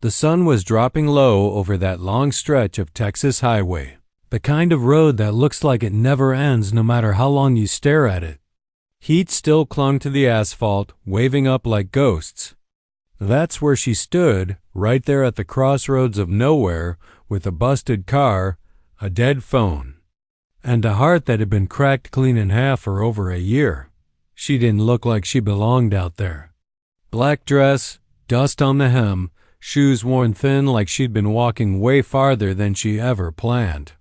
The sun was dropping low over that long stretch of Texas highway, the kind of road that looks like it never ends no matter how long you stare at it. Heat still clung to the asphalt, waving up like ghosts. That's where she stood, right there at the crossroads of nowhere, with a busted car, a dead phone, and a heart that had been cracked clean in half for over a year. She didn't look like she belonged out there. Black dress, dust on the hem, shoes worn thin like she'd been walking way farther than she ever planned.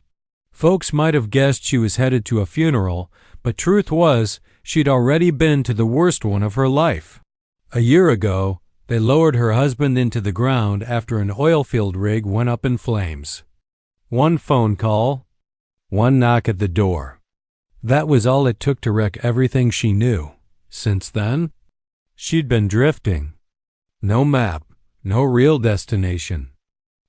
Folks might have guessed she was headed to a funeral, but truth was, she'd already been to the worst one of her life. A year ago, they lowered her husband into the ground after an oil field rig went up in flames. One phone call, one knock at the door. That was all it took to wreck everything she knew. Since then, she'd been drifting. No map, no real destination.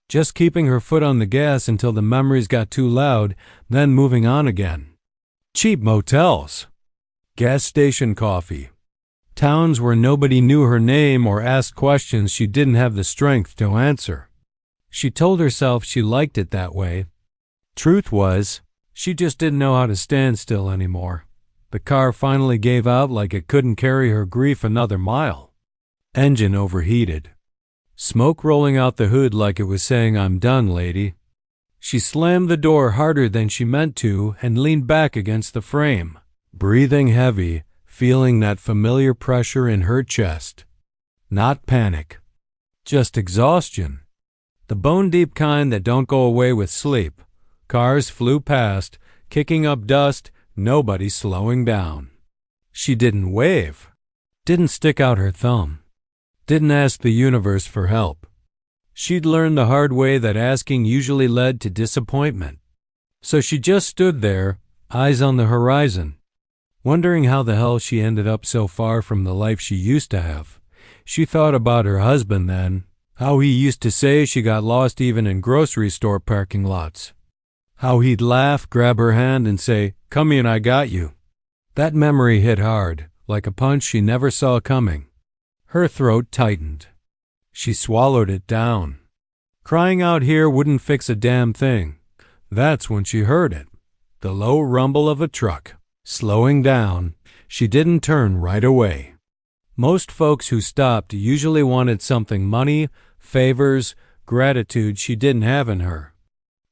Just keeping her foot on the gas until the memories got too loud, then moving on again. Cheap motels, gas station coffee, towns where nobody knew her name or asked questions she didn't have the strength to answer. She told herself she liked it that way. Truth was, she just didn't know how to stand still anymore. The car finally gave out like it couldn't carry her grief another mile. Engine overheated. Smoke rolling out the hood like it was saying, "I'm done, lady." She slammed the door harder than she meant to and leaned back against the frame, breathing heavy, feeling that familiar pressure in her chest. Not panic, just exhaustion. The bone-deep kind that don't go away with sleep. Cars flew past, kicking up dust, nobody slowing down. She didn't wave, didn't stick out her thumb, didn't ask the universe for help. She'd learned the hard way that asking usually led to disappointment. So she just stood there, eyes on the horizon, wondering how the hell she ended up so far from the life she used to have. She thought about her husband then, how he used to say she got lost even in grocery store parking lots. How he'd laugh, grab her hand, and say, "Come in, I got you." That memory hit hard, like a punch she never saw coming. Her throat tightened. She swallowed it down. Crying out here wouldn't fix a damn thing. That's when she heard it. The low rumble of a truck. Slowing down, she didn't turn right away. Most folks who stopped usually wanted something: money, favors, gratitude she didn't have in her.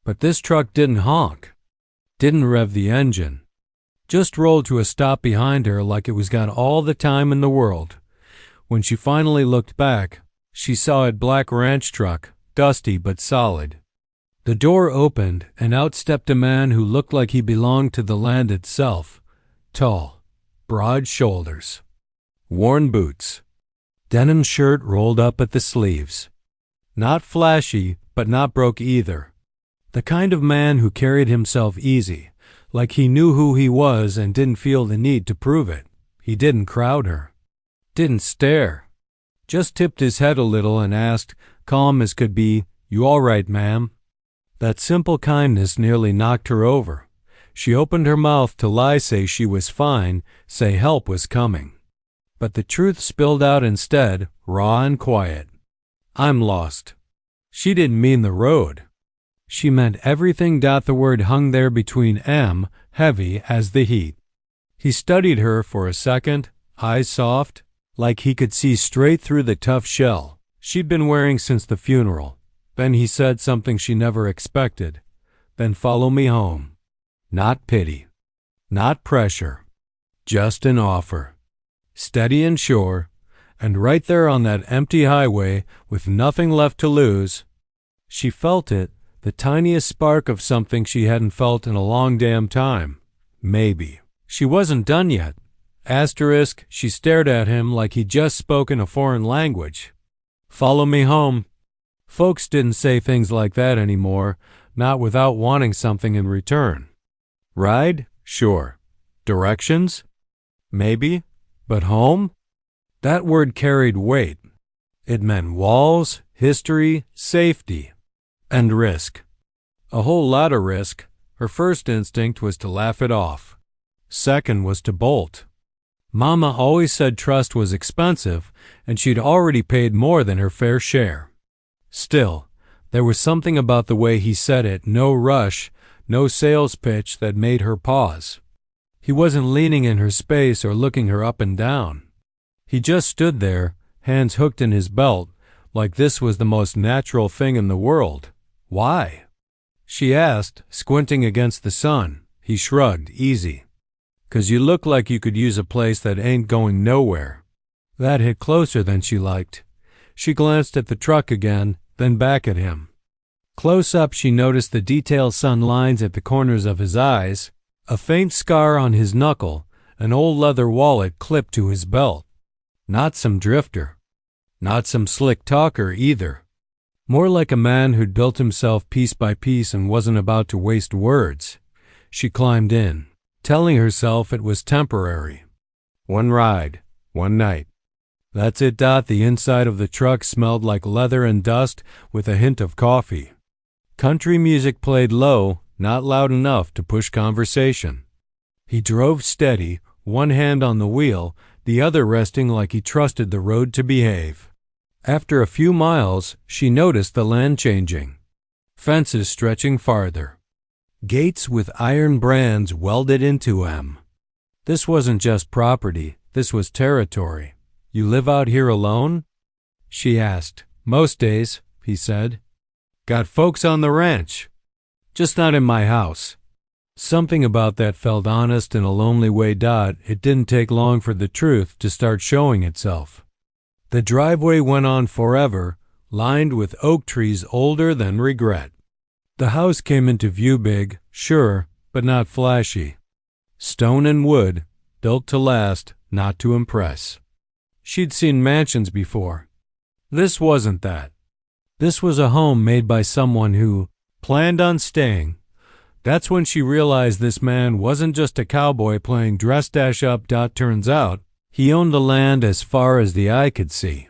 But this truck didn't honk, didn't rev the engine, just rolled to a stop behind her like it was got all the time in the world. When she finally looked back, she saw a black ranch truck, dusty but solid. The door opened, and out stepped a man who looked like he belonged to the land itself. Tall, broad shoulders, worn boots, denim shirt rolled up at the sleeves. Not flashy, but not broke either. The kind of man who carried himself easy, like he knew who he was and didn't feel the need to prove it. He didn't crowd her, didn't stare, just tipped his head a little and asked, calm as could be, "You all right, ma'am?" That simple kindness nearly knocked her over. She opened her mouth to lie, say she was fine, say help was coming. But the truth spilled out instead, raw and quiet. "I'm lost." She didn't mean the road. She meant everything. The word hung there between M, heavy as the heat. He studied her for a second, eyes soft, like he could see straight through the tough shell she'd been wearing since the funeral. Then he said something she never expected. "Then follow me home." Not pity, not pressure, just an offer. Steady and sure, and right there on that empty highway with nothing left to lose. She felt it, the tiniest spark of something she hadn't felt in a long damn time. Maybe. She wasn't done yet. Asterisk, she stared at him like he'd just spoken a foreign language. "Follow me home." Folks didn't say things like that anymore, not without wanting something in return. Ride? Sure. Directions? Maybe. But home? That word carried weight. It meant walls, history, safety, and risk. A whole lot of risk. Her first instinct was to laugh it off. Second was to bolt. Mama always said trust was expensive, and she'd already paid more than her fair share. Still, there was something about the way he said it, no rush, no sales pitch, that made her pause. He wasn't leaning in her space or looking her up and down. He just stood there, hands hooked in his belt, like this was the most natural thing in the world. Why? She asked, squinting against the sun. He shrugged, easy. 'Cause you look like you could use a place that ain't going nowhere. That hit closer than she liked. She glanced at the truck again, then back at him. Close up, she noticed the detailed sun lines at the corners of his eyes, a faint scar on his knuckle, an old leather wallet clipped to his belt. Not some drifter. Not some slick talker either. More like a man who'd built himself piece by piece and wasn't about to waste words. She climbed in, telling herself it was temporary. One ride, one night. That's it. The inside of the truck smelled like leather and dust with a hint of coffee. Country music played low, not loud enough to push conversation. He drove steady, one hand on the wheel, the other resting like he trusted the road to behave. After a few miles, she noticed the land changing. Fences stretching farther. Gates with iron brands welded into them. This wasn't just property, this was territory. You live out here alone? She asked. Most days, he said. Got folks on the ranch. Just not in my house. Something about that felt honest in a lonely way. It didn't take long for the truth to start showing itself. The driveway went on forever, lined with oak trees older than regret. The house came into view big, sure, but not flashy. Stone and wood, built to last, not to impress. She'd seen mansions before. This wasn't that. This was a home made by someone who planned on staying. That's when she realized this man wasn't just a cowboy playing dress-up. Turns out, he owned the land as far as the eye could see.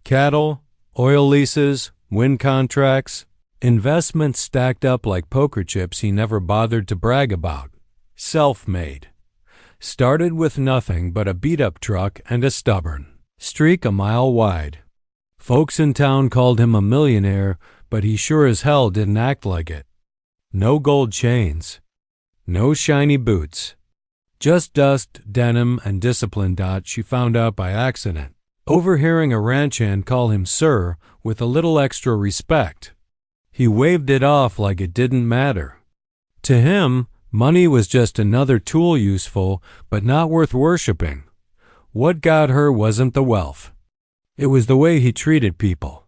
Cattle, oil leases, wind contracts, investments stacked up like poker chips he never bothered to brag about. Self-made. Started with nothing but a beat-up truck and a stubborn streak a mile wide. Folks in town called him a millionaire, but he sure as hell didn't act like it. No gold chains. No shiny boots. Just dust, denim, and discipline. She found out by accident, overhearing a ranch hand call him sir with a little extra respect. He waved it off like it didn't matter. To him, money was just another tool, useful, but not worth worshiping. What got her wasn't the wealth. It was the way he treated people.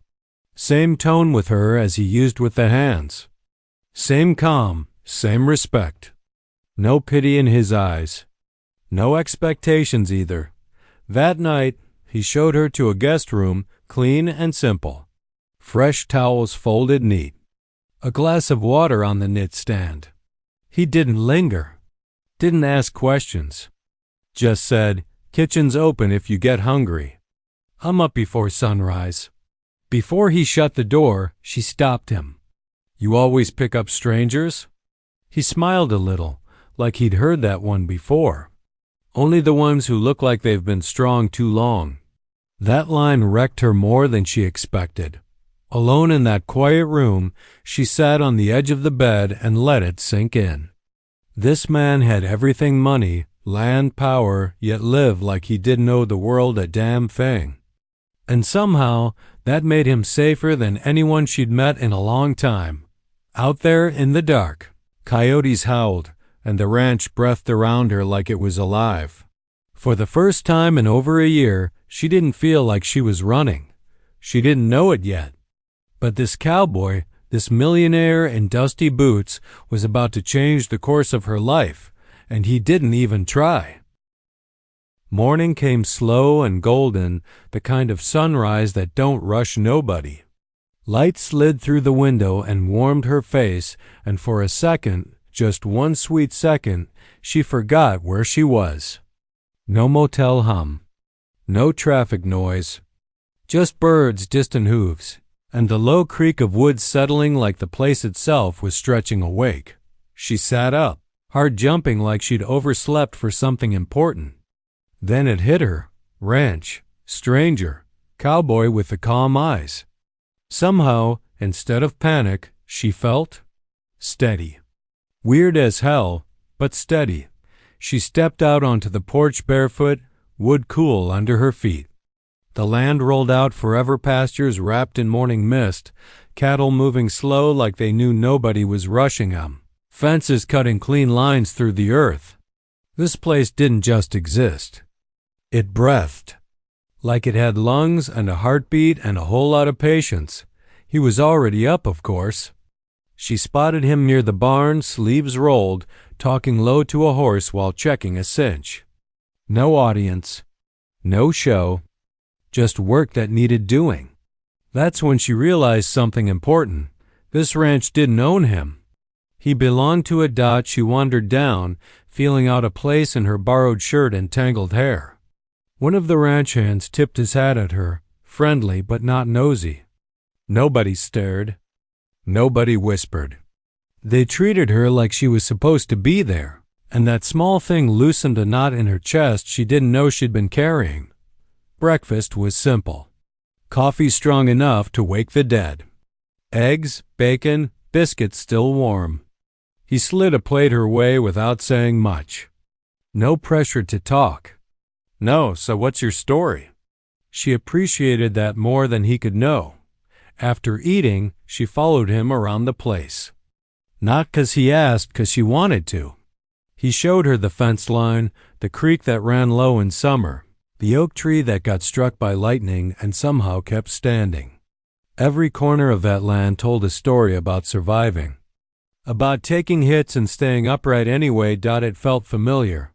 Same tone with her as he used with the hands. Same calm, same respect. No pity in his eyes. No expectations either. That night, he showed her to a guest room, clean and simple. Fresh towels folded neat. A glass of water on the knit stand. He didn't linger. Didn't ask questions. Just said, kitchen's open if you get hungry. I'm up before sunrise. Before he shut the door, she stopped him. You always pick up strangers? He smiled a little, like he'd heard that one before. Only the ones who look like they've been strong too long. That line wrecked her more than she expected. Alone in that quiet room, she sat on the edge of the bed and let it sink in. This man had everything: money, land, power, yet lived like he didn't owe the world a damn thing. And somehow, that made him safer than anyone she'd met in a long time. Out there in the dark, coyotes howled, and the ranch breathed around her like it was alive. For the first time in over a year, she didn't feel like she was running. She didn't know it yet. But this cowboy, this millionaire in dusty boots, was about to change the course of her life, and he didn't even try. Morning came slow and golden, the kind of sunrise that don't rush nobody. Light slid through the window and warmed her face, and for a second, just one sweet second, she forgot where she was. No motel hum. No traffic noise. Just birds' distant hooves, and the low creak of wood settling like the place itself was stretching awake. She sat up, heart jumping like she'd overslept for something important. Then it hit her. Ranch, stranger, cowboy with the calm eyes. Somehow, instead of panic, she felt steady. Weird as hell, but steady. She stepped out onto the porch barefoot, wood cool under her feet. The land rolled out forever pastures wrapped in morning mist, cattle moving slow like they knew nobody was rushing them, fences cutting clean lines through the earth. This place didn't just exist. It breathed. Like it had lungs and a heartbeat and a whole lot of patience. He was already up, of course. She spotted him near the barn, sleeves rolled, talking low to a horse while checking a cinch. No audience. No show. Just work that needed doing. That's when she realized something important. This ranch didn't own him. He belonged to a dot. She wandered down, feeling out of place in her borrowed shirt and tangled hair. One of the ranch hands tipped his hat at her, friendly but not nosy. Nobody stared. Nobody whispered. They treated her like she was supposed to be there, and that small thing loosened a knot in her chest she didn't know she'd been carrying. Breakfast was simple. Coffee strong enough to wake the dead. Eggs, bacon, biscuits still warm. He slid a plate her way without saying much. No pressure to talk. No, so what's your story? She appreciated that more than he could know. After eating, she followed him around the place. Not 'cause he asked, 'cause she wanted to. He showed her the fence line, the creek that ran low in summer, the oak tree that got struck by lightning and somehow kept standing. Every corner of that land told a story about surviving. About taking hits and staying upright anyway. It felt familiar.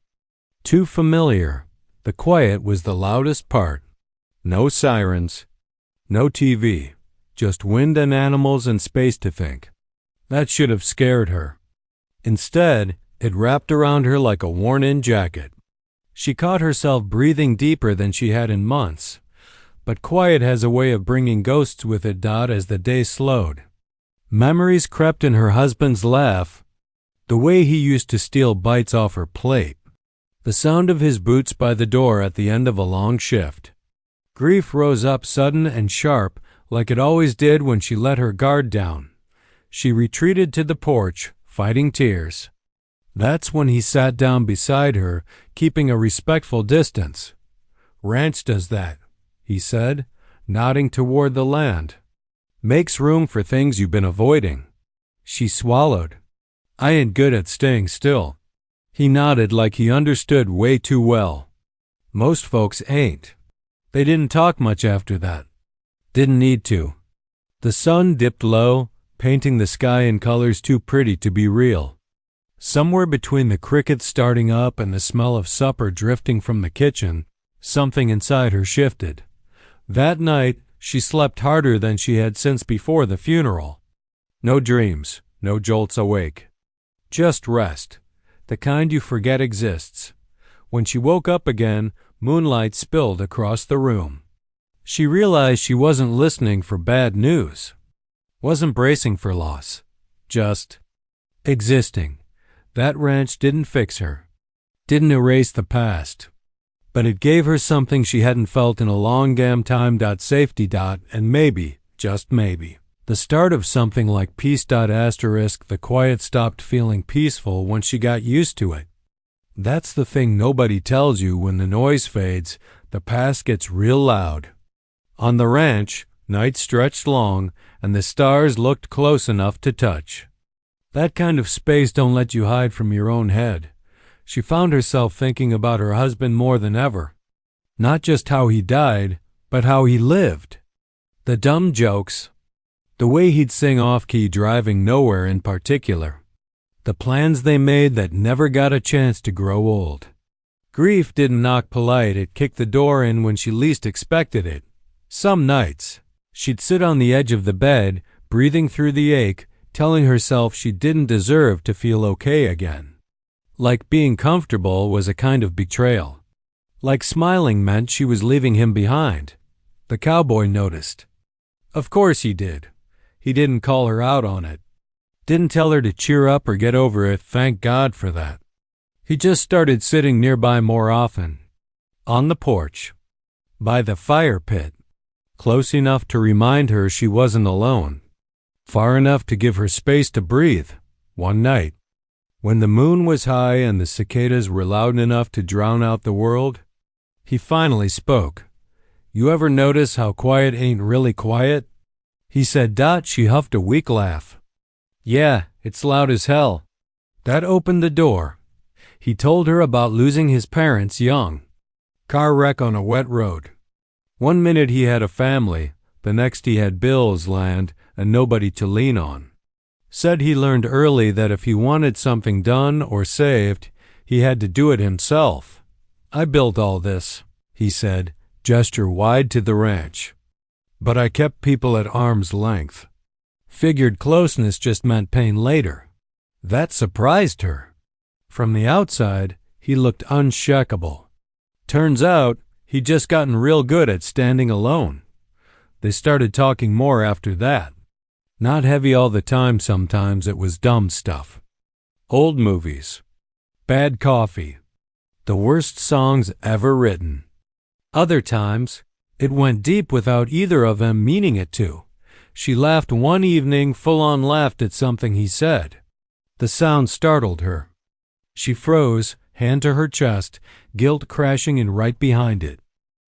Too familiar. The quiet was the loudest part. No sirens. No TV. Just wind and animals and space to think. That should have scared her. Instead, it wrapped around her like a worn-in jacket. She caught herself breathing deeper than she had in months. But quiet has a way of bringing ghosts with it. As the day slowed, memories crept in her husband's laugh, the way he used to steal bites off her plate, the sound of his boots by the door at the end of a long shift. Grief rose up sudden and sharp, like it always did when she let her guard down. She retreated to the porch, fighting tears. That's when he sat down beside her, keeping a respectful distance. "Ranch does that," he said, nodding toward the land. "Makes room for things you've been avoiding." She swallowed. "I ain't good at staying still." He nodded like he understood way too well. Most folks ain't. They didn't talk much after that. Didn't need to. The sun dipped low, painting the sky in colors too pretty to be real. Somewhere between the crickets starting up and the smell of supper drifting from the kitchen, something inside her shifted. That night, she slept harder than she had since before the funeral. No dreams, no jolts awake. Just rest, the kind you forget exists. When she woke up again, moonlight spilled across the room. She realized she wasn't listening for bad news, wasn't bracing for loss, just existing. That ranch didn't fix her, didn't erase the past, but it gave her something she hadn't felt in a long damn time. Safety. And maybe, just maybe, the start of something like peace. Asterisk. The quiet stopped feeling peaceful when she got used to it. That's the thing nobody tells you. When the noise fades, the past gets real loud. On the ranch, night stretched long, and the stars looked close enough to touch. That kind of space don't let you hide from your own head. She found herself thinking about her husband more than ever. Not just how he died, but how he lived. The dumb jokes. The way he'd sing off-key driving nowhere in particular. The plans they made that never got a chance to grow old. Grief didn't knock polite. It kicked the door in when she least expected it. Some nights, she'd sit on the edge of the bed, breathing through the ache, telling herself she didn't deserve to feel okay again. Like being comfortable was a kind of betrayal. Like smiling meant she was leaving him behind. The cowboy noticed. Of course he did. He didn't call her out on it. Didn't tell her to cheer up or get over it, thank God for that. He just started sitting nearby more often. On the porch. By the fire pit. close enough to remind her she wasn't alone, far enough to give her space to breathe. One night, when the moon was high and the cicadas were loud enough to drown out the world, he finally spoke. "You ever notice how quiet ain't really quiet?" He said. She huffed a weak laugh. "Yeah, it's loud as hell." That opened the door. He told her about losing his parents young. Car wreck on a wet road. One minute he had a family, the next he had bills, land, and nobody to lean on. Said he learned early that if he wanted something done or saved, he had to do it himself. "I built all this," he said, gesture wide to the ranch. "But I kept people at arm's length. Figured closeness just meant pain later." That surprised her. From the outside, he looked unshakable. Turns out, he'd just gotten real good at standing alone. They started talking more after that. Not heavy all the time, sometimes it was dumb stuff. Old movies. Bad coffee. The worst songs ever written. Other times, it went deep without either of them meaning it to. She laughed one evening, full-on laughed at something he said. The sound startled her. She froze, hand to her chest, guilt crashing in right behind it.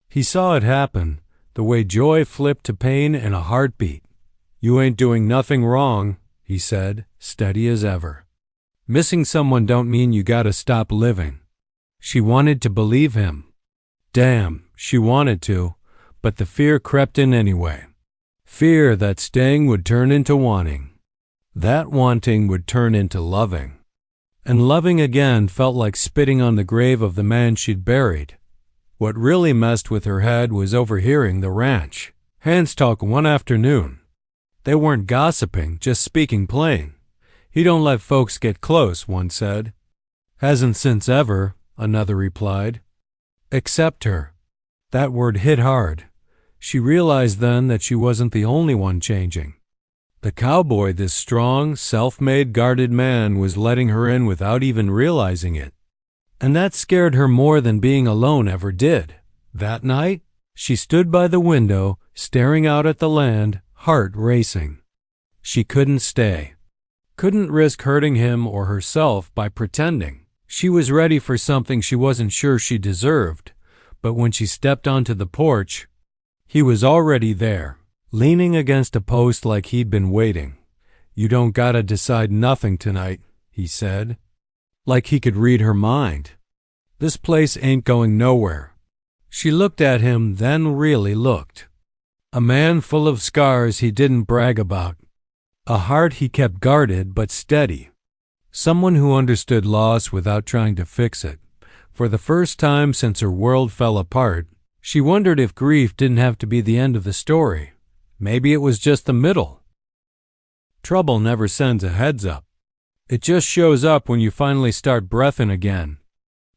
He saw it happen, the way joy flipped to pain in a heartbeat. "You ain't doing nothing wrong," he said, steady as ever. "Missing someone don't mean you gotta stop living." She wanted to believe him. Damn, she wanted to, but the fear crept in anyway. Fear that staying would turn into wanting. That wanting would turn into loving. And loving again felt like spitting on the grave of the man she'd buried. What really messed with her head was overhearing the ranch hands talk one afternoon. They weren't gossiping, just speaking plain. "He don't let folks get close," one said. "Hasn't since ever," another replied. "Except her." That word hit hard. She realized then that she wasn't the only one changing. The cowboy, this strong, self-made, guarded man, was letting her in without even realizing it. And that scared her more than being alone ever did. That night, she stood by the window, staring out at the land, heart racing. She couldn't stay. Couldn't risk hurting him or herself by pretending. She was ready for something she wasn't sure she deserved. But when she stepped onto the porch, he was already there, leaning against a post like he'd been waiting. "You don't gotta decide nothing tonight," he said. Like he could read her mind. "This place ain't going nowhere." She looked at him, then really looked. A man full of scars he didn't brag about. A heart he kept guarded but steady. Someone who understood loss without trying to fix it. For the first time since her world fell apart, she wondered if grief didn't have to be the end of the story. Maybe it was just the middle. Trouble never sends a heads up. It just shows up when you finally start breathing again.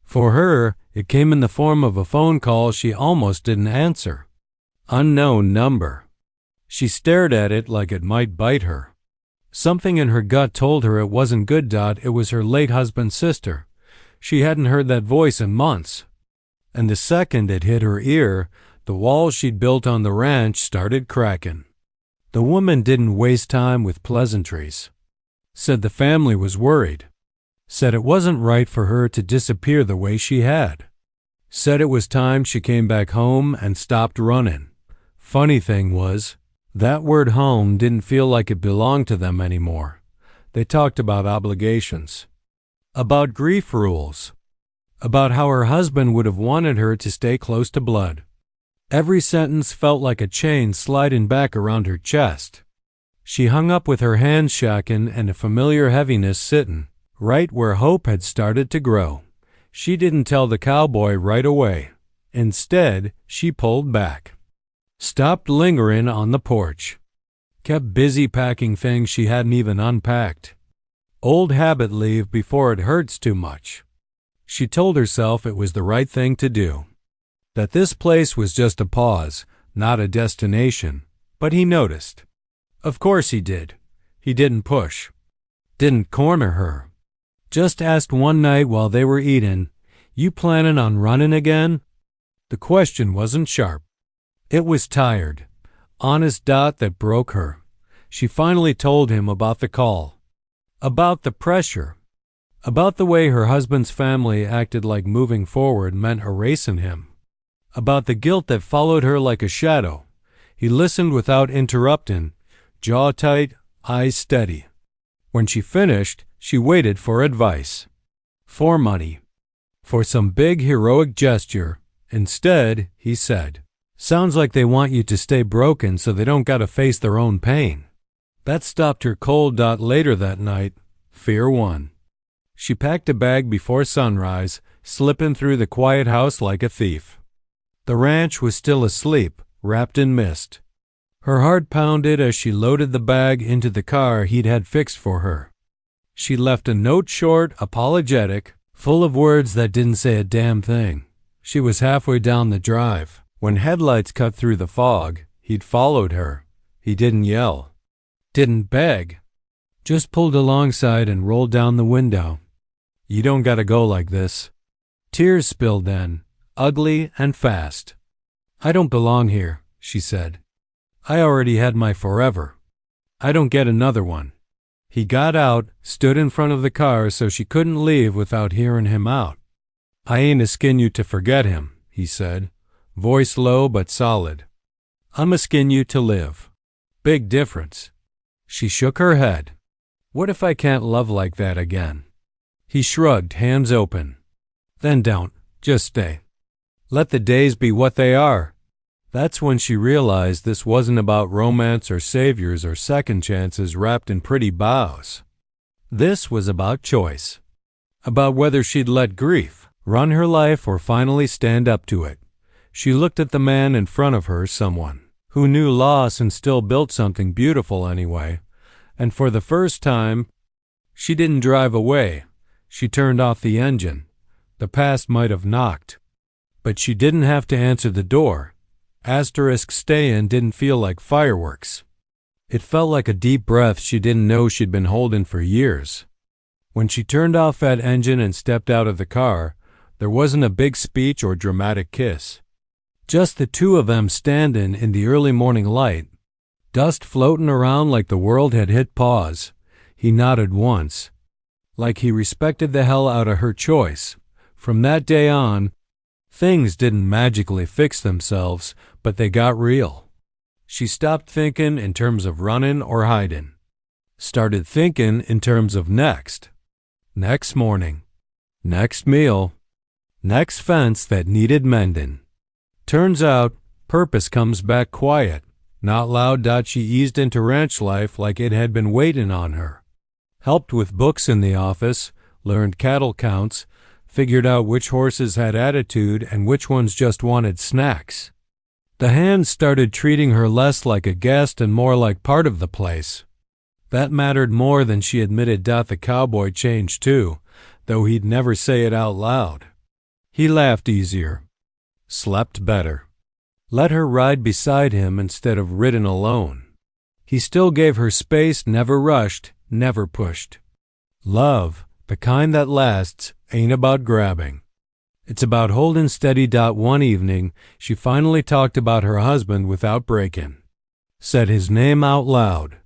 For her, it came in the form of a phone call she almost didn't answer. Unknown number. She stared at it like it might bite her. Something in her gut told her it wasn't good. It was her late husband's sister. She hadn't heard that voice in months. And the second it hit her ear, the walls she'd built on the ranch started cracking. The woman didn't waste time with pleasantries. Said the family was worried. Said it wasn't right for her to disappear the way she had. Said it was time she came back home and stopped running. Funny thing was, that word home didn't feel like it belonged to them anymore. They talked about obligations. About grief rules. About how her husband would have wanted her to stay close to blood. Every sentence felt like a chain sliding back around her chest. She hung up with her hands shaking and a familiar heaviness sitting, right where hope had started to grow. She didn't tell the cowboy right away. Instead, she pulled back. Stopped lingering on the porch. Kept busy packing things she hadn't even unpacked. Old habit leave before it hurts too much. She told herself it was the right thing to do. That this place was just a pause, not a destination. But he noticed. Of course he did. He didn't push. Didn't corner her. Just asked one night while they were eating, "You planning on running again?" The question wasn't sharp. It was tired. honest dot that broke her. She finally told him about the call, about the pressure, about the way her husband's family acted like moving forward meant erasing him, about the guilt that followed her like a shadow. He listened without interrupting, jaw tight, eyes steady. When she finished, she waited for advice, for money, for some big heroic gesture. Instead, he said, "Sounds like they want you to stay broken so they don't gotta face their own pain." That stopped her cold. Later that night, fear won. She packed a bag before sunrise, slipping through the quiet house like a thief. The ranch was still asleep, wrapped in mist. Her heart pounded as she loaded the bag into the car he'd had fixed for her. She left a note, short, apologetic, full of words that didn't say a damn thing. She was halfway down the drive when headlights cut through the fog. He'd followed her. He didn't yell, didn't beg, just pulled alongside and rolled down the window. "You don't gotta go like this." Tears spilled then, ugly and fast. "I don't belong here," she said. "I already had my forever. I don't get another one." He got out, stood in front of the car so she couldn't leave without hearing him out. "I ain't askin' you to forget him," he said, voice low but solid. "I'm askin' you to live. Big difference." She shook her head. "What if I can't love like that again?" He shrugged, hands open. "Then don't. Just stay. Let the days be what they are." That's when she realized this wasn't about romance or saviors or second chances wrapped in pretty bows. This was about choice. About whether she'd let grief run her life or finally stand up to it. She looked at the man in front of her, someone who knew loss and still built something beautiful anyway. And for the first time, she didn't drive away. She turned off the engine. The past might have knocked, but she didn't have to answer the door. Asterisk stay-in didn't feel like fireworks. It felt like a deep breath she didn't know she'd been holding for years. When she turned off that engine and stepped out of the car, there wasn't a big speech or dramatic kiss. Just the two of them standing in the early morning light, dust floating around like the world had hit pause. He nodded once, like he respected the hell out of her choice. From that day on, things didn't magically fix themselves, but they got real. She stopped thinking in terms of running or hiding. Started thinking in terms of next. Next morning. Next meal. Next fence that needed mending. Turns out, purpose comes back quiet, not loud. She eased into ranch life like it had been waiting on her. Helped with books in the office, learned cattle counts, figured out which horses had attitude and which ones just wanted snacks. The hands started treating her less like a guest and more like part of the place. That mattered more than she admitted. The cowboy changed too, though he'd never say it out loud. He laughed easier, slept better, let her ride beside him instead of ridden alone. He still gave her space, never rushed, never pushed. Love, the kind that lasts, ain't about grabbing. It's about holding steady. One evening, she finally talked about her husband without breaking. Said his name out loud.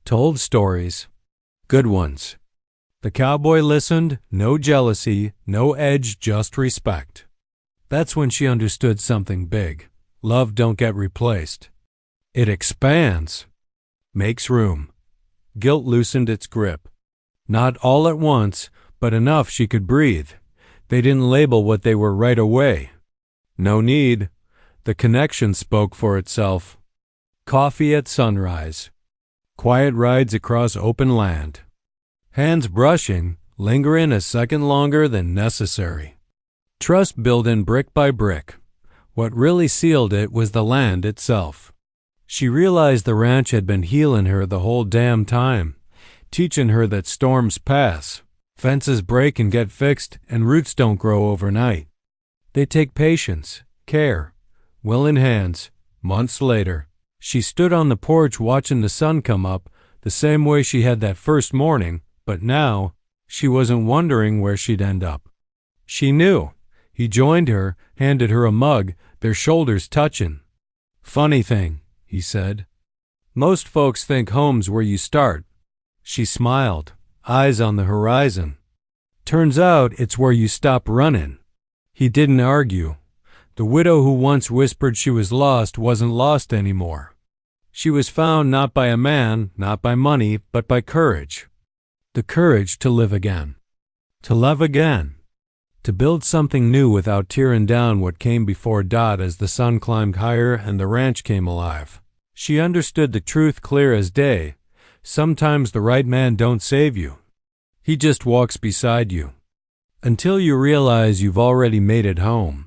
Told stories. Good ones. The cowboy listened, no jealousy, no edge, just respect. That's when she understood something big. Love don't get replaced. It expands. Makes room. Guilt loosened its grip. Not all at once, but enough she could breathe. They didn't label what they were right away. No need. The connection spoke for itself. Coffee at sunrise. Quiet rides across open land. Hands brushing, lingering a second longer than necessary. Trust building brick by brick. What really sealed it was the land itself. She realized the ranch had been healing her the whole damn time, teaching her that storms pass, fences break and get fixed, and roots don't grow overnight. They take patience, care, willing hands. Months later, she stood on the porch watching the sun come up, the same way she had that first morning, but now she wasn't wondering where she'd end up. She knew. He joined her, handed her a mug, their shoulders touching. Funny thing, he said. Most folks think home's where you start. She smiled, eyes on the horizon. Turns out it's where you stop running. He didn't argue. The widow who once whispered she was lost wasn't lost anymore. She was found not by a man, not by money, but by courage. The courage to live again. To love again. To build something new without tearing down what came before. As the sun climbed higher and the ranch came alive, she understood the truth clear as day. Sometimes the right man don't save you. He just walks beside you. Until you realize you've already made it home.